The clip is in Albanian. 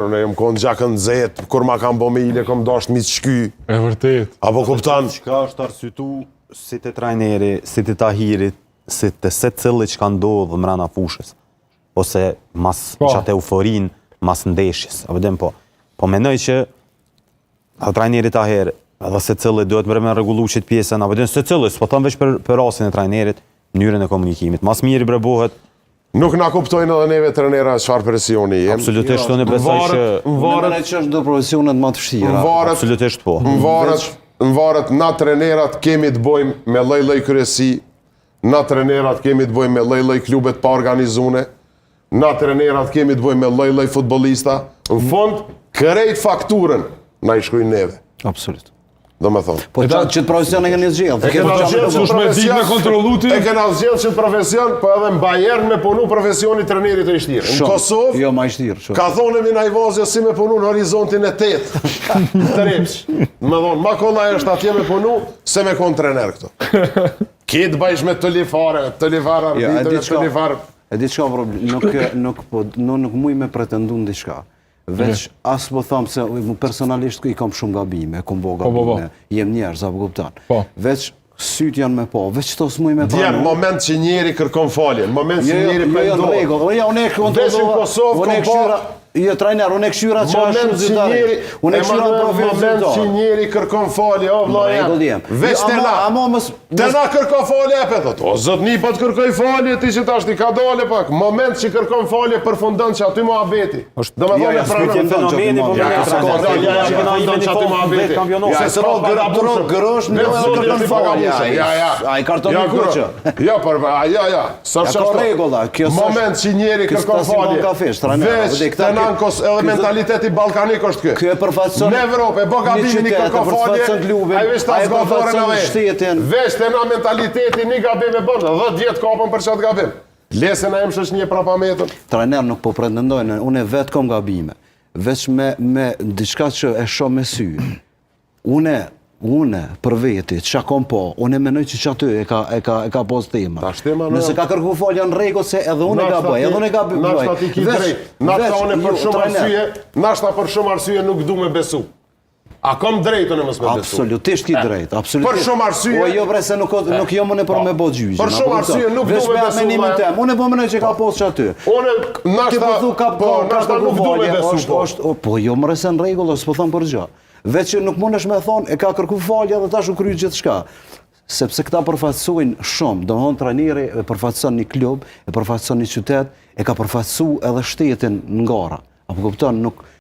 Ne jam konë gjakën zet, kur ma kam bo me ile, kom dasht mi të shky. E vërtet. Apo kuptan? Qka është arsytu si të trajneri, si të Tahirit, si të se cili që ka ndodhë mrena fushës, ose mas qatë euforin, mas ndeshjes. A vëdim po menoj që trajneri Tahir, edhe se cili duhet me regullu qëtë pjesën, a vëdim se cili, s'po thëmë veç për rasin e trajnerit, mënyrën e komunikimit. Mas mirë i brebohet. Nuk na kuptojnë edhe neve trenera çfarë presioni jem. Absolutisht, unë besoj që... Varet që është do profesionet më të vështira. Absolutisht po. Varet, na trenerat kemi të bojmë me lloj-lloj kryesi, na trenerat kemi të bojmë me lloj-lloj klubet pa organizune, na trenerat kemi të bojmë me lloj-lloj futbollista. Në fond, krejt fakturën na i shkojnë neve. Absolut. Do me thonë. Po që të profesion e keni zgjellë. E kena zgjellë që të profesion, po edhe në Bayern me punu profesioni trenerit e ishtirë. Në Kosovë, jo, ma ishtirë. ka thonë mi najvazja si me punu në horizontin e 8. Të repsh. Me thonë, ma kolla është atje me punu, se me konë trener këto. Kitë bajsh me të lifare arbitër, të lifare. E di qka problem, nuk muj me pretendu në diçka. Veç asë po thamë se personalisht i kam shumë gabime, kom bo gabime, jem njerëz, apo kuptan. Veç sytë janë me po, veç to s'muj me pranu. Djenë, moment që njeri kërkon falje, moment që njeri pëndohet. Unë e kontrolova, jo, trajner, unë e këshyra që është shuzitare. Unë e këshyra profesionale. Moment që njeri kërkon falje, o vlaja. Veç të na kërkon falje, e pëthot. O, zotni po të kërkoj falje, ti që tash ti ka dole pak. Moment që kërkon falje, përfundon që aty ma abeti. Do me dhone pranë. Fenomeni, po moment që njeri kërkon falje, edhe mentaliteti balkanik është kë. Kjo e përfaqëson në Evropë, e bo gabimin i kërko falje, a i veç ta zgadore në vej. Veç të na mentaliteti një gabim e bënë, 10 vjetë kapën për qatë gabim. Lesën a em shësh një prapametën. Trajner nuk po pretendojnë, unë e vetë kom gabime. Veç me diçka që e shumë me sy. Une, për veti, që kom po, unë e menoj që aty e ka pos tema. Nëse ka kërku falja në rregull se edhe unë e ka bëj, edhe unë e ka bëj. Nashta ti ki drejt, nashta për shumë arsye nuk du me besu. A kom drejt unë mësë me besu? Absolutisht ki drejt, Për shumë arsye... O jo bre se nuk jo mëne për me bo gjyqin. Për shumë arsye nuk du me besu. Unë e po menoj që ka pos që aty. Nashta nuk du me besu. Po jo mëre se në rregull, ose po thëmë për gjë. Veç që nuk mund është me thonë, e ka kërku falja dhe ta shu kryu gjithë shka. Sepse këta përfaqësojnë shumë, do mëhon trajneri e përfaqëson një klub, e përfaqëson një qytet, e ka përfaqësu edhe shtetin në gara. Apo kupton,